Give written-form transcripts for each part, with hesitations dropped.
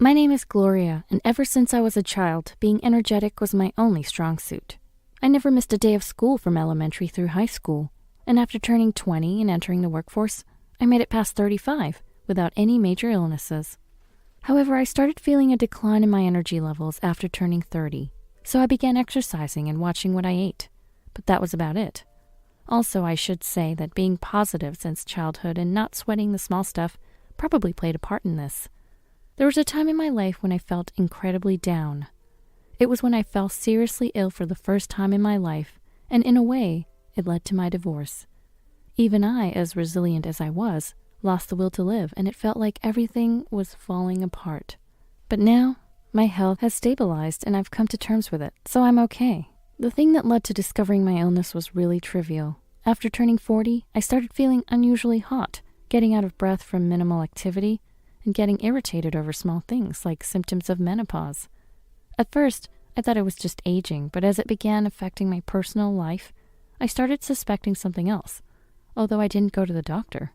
My name is Gloria, and ever since I was a child, being energetic was my only strong suit. I never missed a day of school from elementary through high school, and after turning 20 and entering the workforce, I made it past 35 without any major illnesses. However, I started feeling a decline in my energy levels after turning 30, so I began exercising and watching what I ate, but that was about it. Also, I should say that being positive since childhood and not sweating the small stuff probably played a part in this. There was a time in my life when I felt incredibly down. It was when I fell seriously ill for the first time in my life, and in a way, it led to my divorce. Even I, as resilient as I was, lost the will to live, and it felt like everything was falling apart. But now, my health has stabilized and I've come to terms with it, so I'm okay. The thing that led to discovering my illness was really trivial. After turning 40, I started feeling unusually hot, getting out of breath from minimal activity, and getting irritated over small things like symptoms of menopause. At first, I thought it was just aging, but as it began affecting my personal life, I started suspecting something else, although I didn't go to the doctor.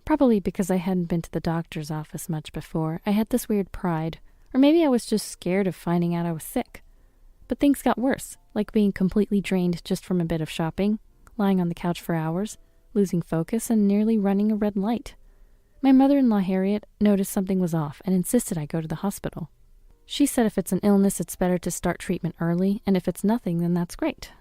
Probably because I hadn't been to the doctor's office much before, I had this weird pride, or maybe I was just scared of finding out I was sick. But things got worse, like being completely drained just from a bit of shopping, lying on the couch for hours, losing focus, and nearly running a red light. My mother-in-law, Harriet, noticed something was off and insisted I go to the hospital. She said if it's an illness, it's better to start treatment early, and if it's nothing, then that's great.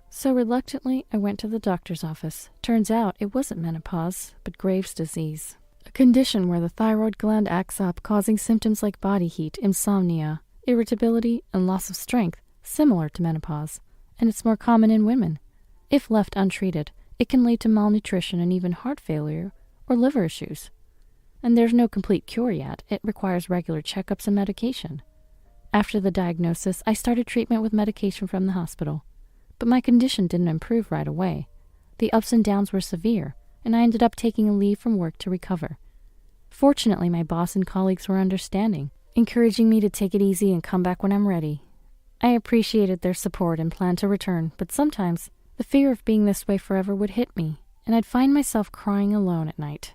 So reluctantly, I went to the doctor's office. Turns out it wasn't menopause, but Graves' disease, a condition where the thyroid gland acts up, causing symptoms like body heat, insomnia, irritability, and loss of strength, similar to menopause, and it's more common in women. If left untreated, it can lead to malnutrition and even heart failure or liver issues. And there's no complete cure yet. It requires regular checkups and medication. After the diagnosis, I started treatment with medication from the hospital. But my condition didn't improve right away. The ups and downs were severe, and I ended up taking a leave from work to recover. Fortunately, my boss and colleagues were understanding, encouraging me to take it easy and come back when I'm ready. I appreciated their support and planned to return, but sometimes the fear of being this way forever would hit me, and I'd find myself crying alone at night.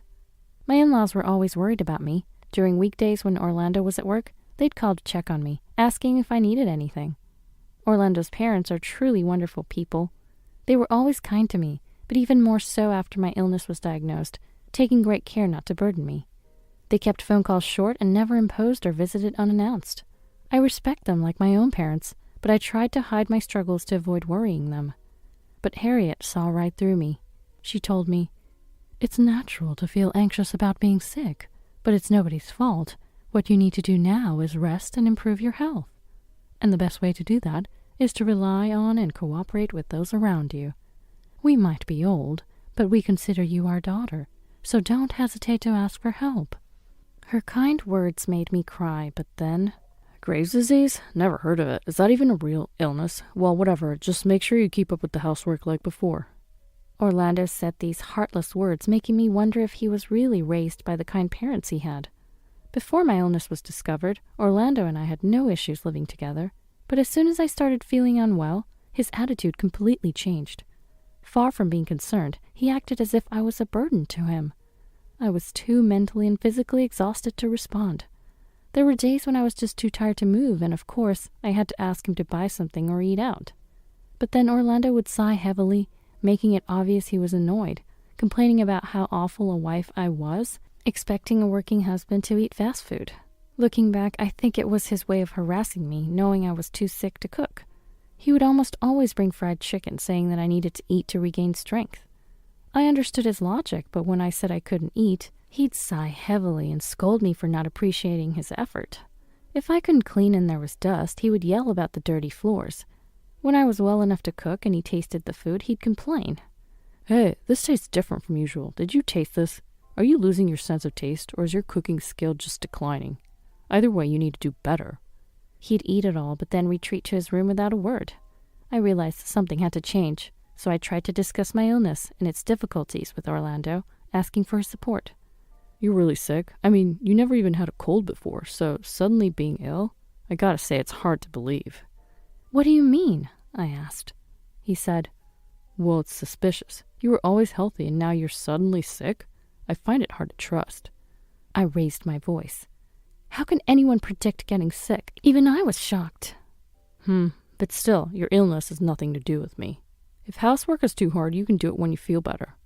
My in-laws were always worried about me. During weekdays when Orlando was at work, they'd call to check on me, asking if I needed anything. Orlando's parents are truly wonderful people. They were always kind to me, but even more so after my illness was diagnosed, taking great care not to burden me. They kept phone calls short and never imposed or visited unannounced. I respect them like my own parents, but I tried to hide my struggles to avoid worrying them. But Harriet saw right through me. She told me, "It's natural to feel anxious about being sick, but it's nobody's fault. What you need to do now is rest and improve your health. And the best way to do that is to rely on and cooperate with those around you. We might be old, but we consider you our daughter, so don't hesitate to ask for help." Her kind words made me cry, but then, Graves' disease? Never heard of it. Is that even a real illness? Well, whatever. Just make sure you keep up with the housework like before. Orlando said these heartless words, making me wonder if he was really raised by the kind parents he had. Before my illness was discovered, Orlando and I had no issues living together, but as soon as I started feeling unwell, his attitude completely changed. Far from being concerned, he acted as if I was a burden to him. I was too mentally and physically exhausted to respond. There were days when I was just too tired to move, and of course, I had to ask him to buy something or eat out. But then Orlando would sigh heavily, making it obvious he was annoyed, complaining about how awful a wife I was, expecting a working husband to eat fast food. Looking back, I think it was his way of harassing me, knowing I was too sick to cook. He would almost always bring fried chicken, saying that I needed to eat to regain strength. I understood his logic, but when I said I couldn't eat, he'd sigh heavily and scold me for not appreciating his effort. If I couldn't clean and there was dust, he would yell about the dirty floors. When I was well enough to cook and he tasted the food, he'd complain. "Hey, this tastes different from usual. Did you taste this? Are you losing your sense of taste, or is your cooking skill just declining? Either way, you need to do better." He'd eat it all, but then retreat to his room without a word. I realized something had to change, so I tried to discuss my illness and its difficulties with Orlando, asking for his support. "You're really sick? I mean, you never even had a cold before, so suddenly being ill? I gotta say, it's hard to believe." "What do you mean?" I asked. He said, "Well, it's suspicious. You were always healthy and now you're suddenly sick? I find it hard to trust." I raised my voice. How can anyone predict getting sick? Even I was shocked. But still, your illness has nothing to do with me. If housework is too hard, you can do it when you feel better.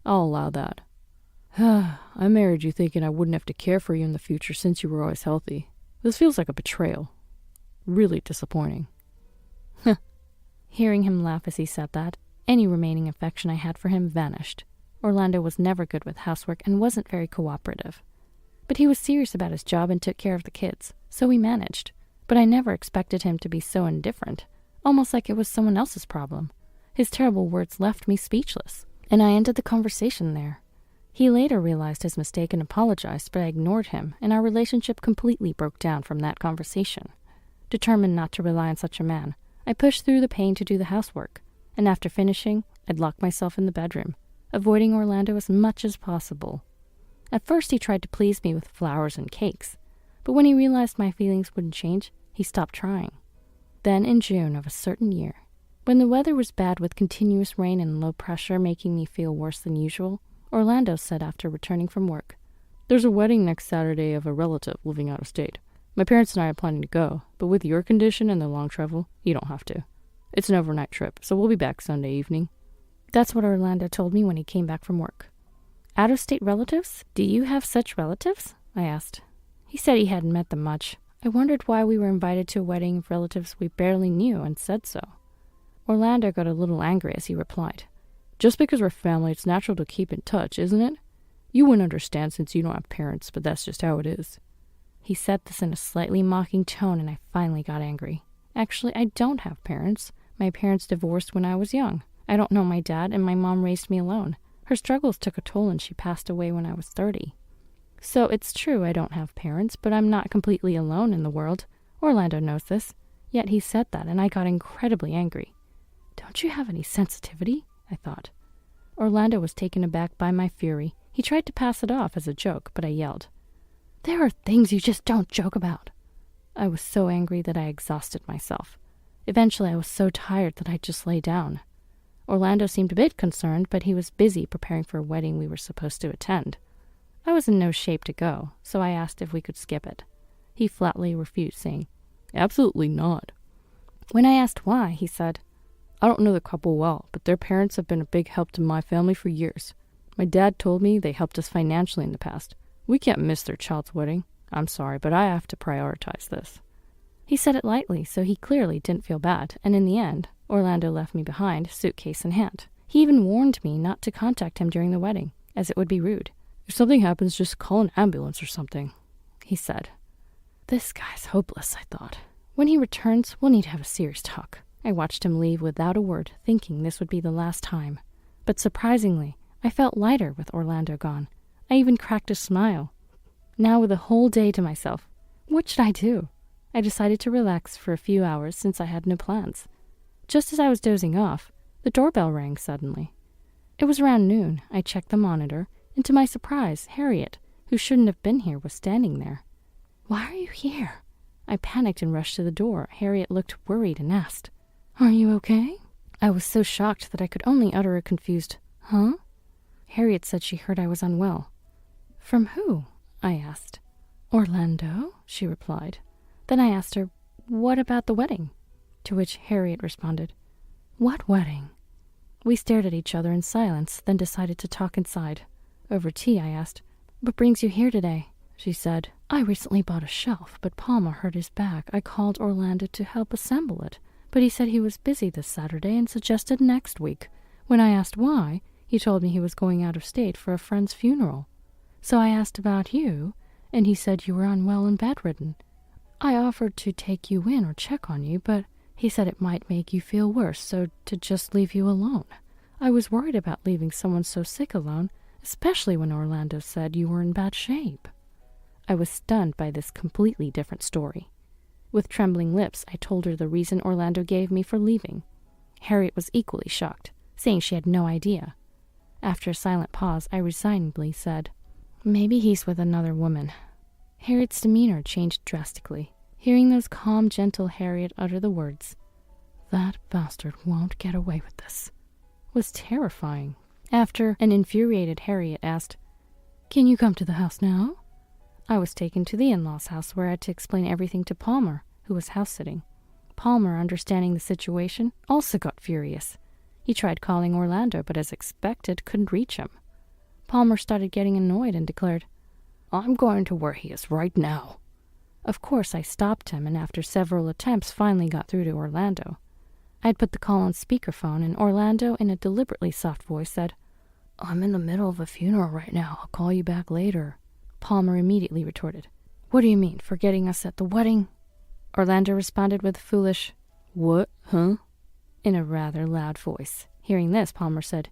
I'll allow that. I married you thinking I wouldn't have to care for you in the future since you were always healthy. This feels like a betrayal. Really disappointing. Hearing him laugh as he said that, any remaining affection I had for him vanished. Orlando was never good with housework and wasn't very cooperative. But he was serious about his job and took care of the kids, so we managed. But I never expected him to be so indifferent, almost like it was someone else's problem. His terrible words left me speechless, and I ended the conversation there. He later realized his mistake and apologized, but I ignored him, and our relationship completely broke down from that conversation. Determined not to rely on such a man, I pushed through the pain to do the housework, and after finishing, I'd lock myself in the bedroom, avoiding Orlando as much as possible. At first he tried to please me with flowers and cakes, but when he realized my feelings wouldn't change, he stopped trying. Then in June of a certain year, when the weather was bad with continuous rain and low pressure making me feel worse than usual, Orlando said after returning from work, "There's a wedding next Saturday of a relative living out of state. My parents and I are planning to go, but with your condition and the long travel, you don't have to. It's an overnight trip, so we'll be back Sunday evening." That's what Orlando told me when he came back from work. Out-of-state relatives? Do you have such relatives? I asked. He said he hadn't met them much. I wondered why we were invited to a wedding of relatives we barely knew and said so. Orlando got a little angry as he replied, "Just because we're family, it's natural to keep in touch, isn't it? You wouldn't understand since you don't have parents, but that's just how it is." He said this in a slightly mocking tone, and I finally got angry. Actually, I don't have parents. My parents divorced when I was young. I don't know my dad, and my mom raised me alone. Her struggles took a toll, and she passed away when I was 30. So it's true I don't have parents, but I'm not completely alone in the world. Orlando knows this. Yet he said that, and I got incredibly angry. Don't you have any sensitivity? I thought. Orlando was taken aback by my fury. He tried to pass it off as a joke, but I yelled, "There are things you just don't joke about." I was so angry that I exhausted myself. Eventually, I was so tired that I just lay down. Orlando seemed a bit concerned, but he was busy preparing for a wedding we were supposed to attend. I was in no shape to go, so I asked if we could skip it. He flatly refused, saying, "Absolutely not." When I asked why, he said, "I don't know the couple well, but their parents have been a big help to my family for years. My dad told me they helped us financially in the past. We can't miss their child's wedding. I'm sorry, but I have to prioritize this." He said it lightly, so he clearly didn't feel bad, and in the end, Orlando left me behind, suitcase in hand. He even warned me not to contact him during the wedding, as it would be rude. "If something happens, just call an ambulance or something," he said. This guy's hopeless, I thought. When he returns, we'll need to have a serious talk. I watched him leave without a word, thinking this would be the last time. But surprisingly, I felt lighter with Orlando gone. I even cracked a smile. Now with a whole day to myself, what should I do? I decided to relax for a few hours since I had no plans. Just as I was dozing off, the doorbell rang suddenly. It was around noon. I checked the monitor, and to my surprise, Harriet, who shouldn't have been here, was standing there. "Why are you here?" I panicked and rushed to the door. Harriet looked worried and asked, "Are you okay?" I was so shocked that I could only utter a confused, "Huh?" Harriet said she heard I was unwell. "From who?" I asked. "Orlando," she replied. Then I asked her, "What about the wedding?" To which Harriet responded, "What wedding?" We stared at each other in silence, then decided to talk inside. Over tea, I asked, "What brings you here today?" She said, "I recently bought a shelf, but Palmer hurt his back. I called Orlando to help assemble it, but he said he was busy this Saturday and suggested next week. When I asked why, he told me he was going out of state for a friend's funeral. So I asked about you, and he said you were unwell and bedridden. I offered to take you in or check on you, but he said it might make you feel worse, so to just leave you alone. I was worried about leaving someone so sick alone, especially when Orlando said you were in bad shape." I was stunned by this completely different story. With trembling lips, I told her the reason Orlando gave me for leaving. Harriet was equally shocked, saying she had no idea. After a silent pause, I resignedly said, "Maybe he's with another woman." Harriet's demeanor changed drastically. Hearing those calm, gentle Harriet utter the words, "That bastard won't get away with this," was terrifying. After an infuriated Harriet asked, "Can you come to the house now?" I was taken to the in-laws' house where I had to explain everything to Palmer, who was house-sitting. Palmer, understanding the situation, also got furious. He tried calling Orlando, but as expected, couldn't reach him. Palmer started getting annoyed and declared, "I'm going to where he is right now." Of course, I stopped him, and after several attempts, finally got through to Orlando. I had put the call on speakerphone, and Orlando, in a deliberately soft voice, said, "I'm in the middle of a funeral right now. I'll call you back later." Palmer immediately retorted, "What do you mean, forgetting us at the wedding?" Orlando responded with a foolish, "What, huh?" in a rather loud voice. Hearing this, Palmer said,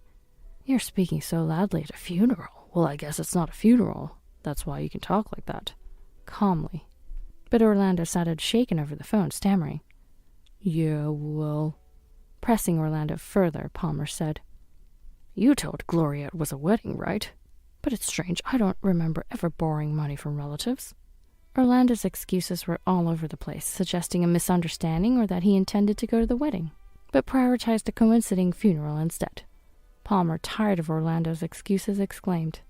"You're speaking so loudly at a funeral. Well, I guess it's not a funeral. That's why you can talk like that." Calmly. But Orlando sounded shaken over the phone, stammering, "Yeah, well..." Pressing Orlando further, Palmer said, "You told Gloria it was a wedding, right? But it's strange, I don't remember ever borrowing money from relatives." Orlando's excuses were all over the place, suggesting a misunderstanding or that he intended to go to the wedding, but prioritized a coinciding funeral instead. Palmer, tired of Orlando's excuses, exclaimed,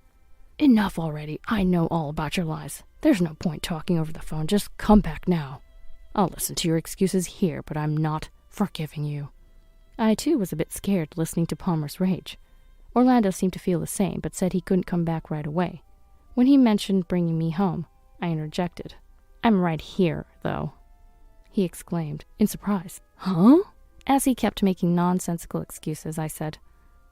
"Enough already. I know all about your lies. There's no point talking over the phone. Just come back now. I'll listen to your excuses here, but I'm not forgiving you." I, too, was a bit scared listening to Palmer's rage. Orlando seemed to feel the same, but said he couldn't come back right away. When he mentioned bringing me home, I interjected. "I'm right here, though," he exclaimed, in surprise. "Huh?" As he kept making nonsensical excuses, I said,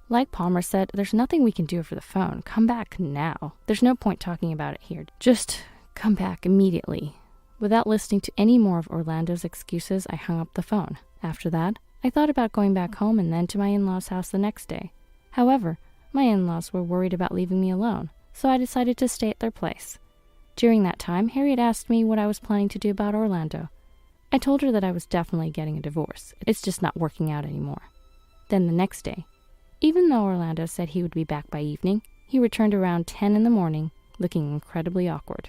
"Like Palmer said, there's nothing we can do over the phone. Come back now. There's no point talking about it here. Just come back immediately." Without listening to any more of Orlando's excuses, I hung up the phone. After that, I thought about going back home and then to my in-laws' house the next day. However, my in-laws were worried about leaving me alone, so I decided to stay at their place. During that time, Harriet asked me what I was planning to do about Orlando. I told her that I was definitely getting a divorce. It's just not working out anymore. Then the next day, even though Orlando said he would be back by evening, he returned around 10 in the morning, looking incredibly awkward.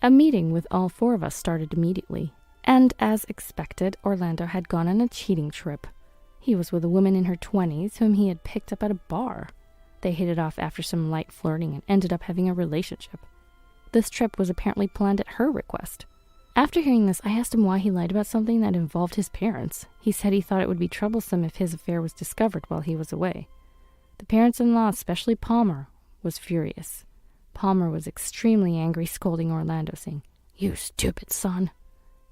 A meeting with all four of us started immediately, and as expected, Orlando had gone on a cheating trip. He was with a woman in her 20s whom he had picked up at a bar. They hit it off after some light flirting and ended up having a relationship. This trip was apparently planned at her request. After hearing this, I asked him why he lied about something that involved his parents. He said he thought it would be troublesome if his affair was discovered while he was away. The parents-in-law, especially Palmer, was furious. Palmer was extremely angry, scolding Orlando, saying, "You stupid son."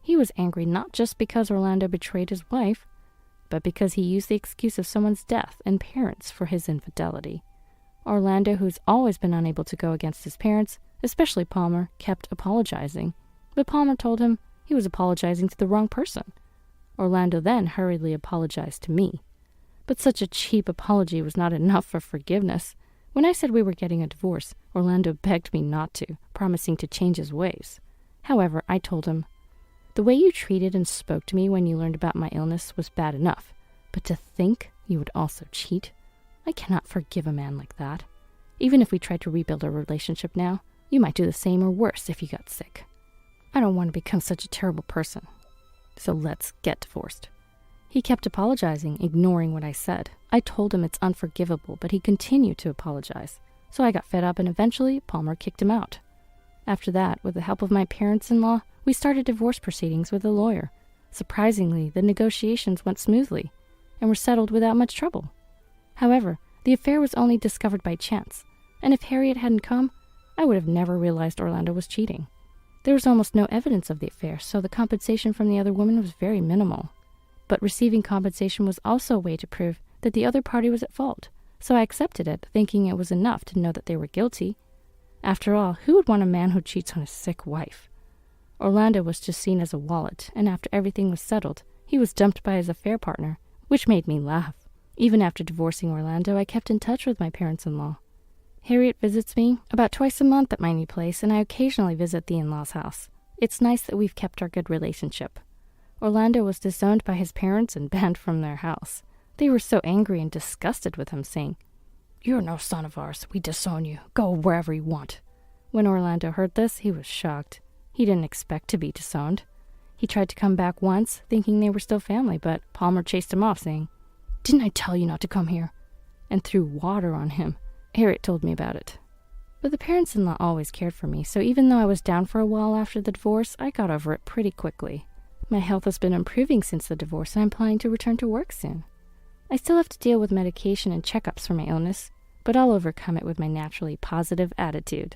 He was angry not just because Orlando betrayed his wife, but because he used the excuse of someone's death and parents for his infidelity. Orlando, who's always been unable to go against his parents, especially Palmer, kept apologizing, but Palmer told him he was apologizing to the wrong person. Orlando then hurriedly apologized to me. But such a cheap apology was not enough for forgiveness. When I said we were getting a divorce, Orlando begged me not to, promising to change his ways. However, I told him, "The way you treated and spoke to me when you learned about my illness was bad enough, but to think you would also cheat? I cannot forgive a man like that. Even if we tried to rebuild our relationship now, you might do the same or worse if you got sick. I don't want to become such a terrible person. So let's get divorced." He kept apologizing, ignoring what I said. I told him it's unforgivable, but he continued to apologize. So I got fed up and eventually Palmer kicked him out. After that, with the help of my parents-in-law, we started divorce proceedings with a lawyer. Surprisingly, the negotiations went smoothly and were settled without much trouble. However, the affair was only discovered by chance, and if Harriet hadn't come, I would have never realized Orlando was cheating. There was almost no evidence of the affair, so the compensation from the other woman was very minimal. But receiving compensation was also a way to prove that the other party was at fault, so I accepted it, thinking it was enough to know that they were guilty. After all, who would want a man who cheats on his sick wife? Orlando was just seen as a wallet, and after everything was settled, he was dumped by his affair partner, which made me laugh. Even after divorcing Orlando, I kept in touch with my parents-in-law. Harriet visits me about twice a month at my new place, and I occasionally visit the in-laws' house. It's nice that we've kept our good relationship. Orlando was disowned by his parents and banned from their house. They were so angry and disgusted with him, saying, "You're no son of ours. We disown you. Go wherever you want." When Orlando heard this, he was shocked. He didn't expect to be disowned. He tried to come back once, thinking they were still family, but Palmer chased him off, saying, "Didn't I tell you not to come here?" and threw water on him. Harriet told me about it. But the parents-in-law always cared for me, so even though I was down for a while after the divorce, I got over it pretty quickly. My health has been improving since the divorce, and I'm planning to return to work soon. I still have to deal with medication and checkups for my illness, but I'll overcome it with my naturally positive attitude.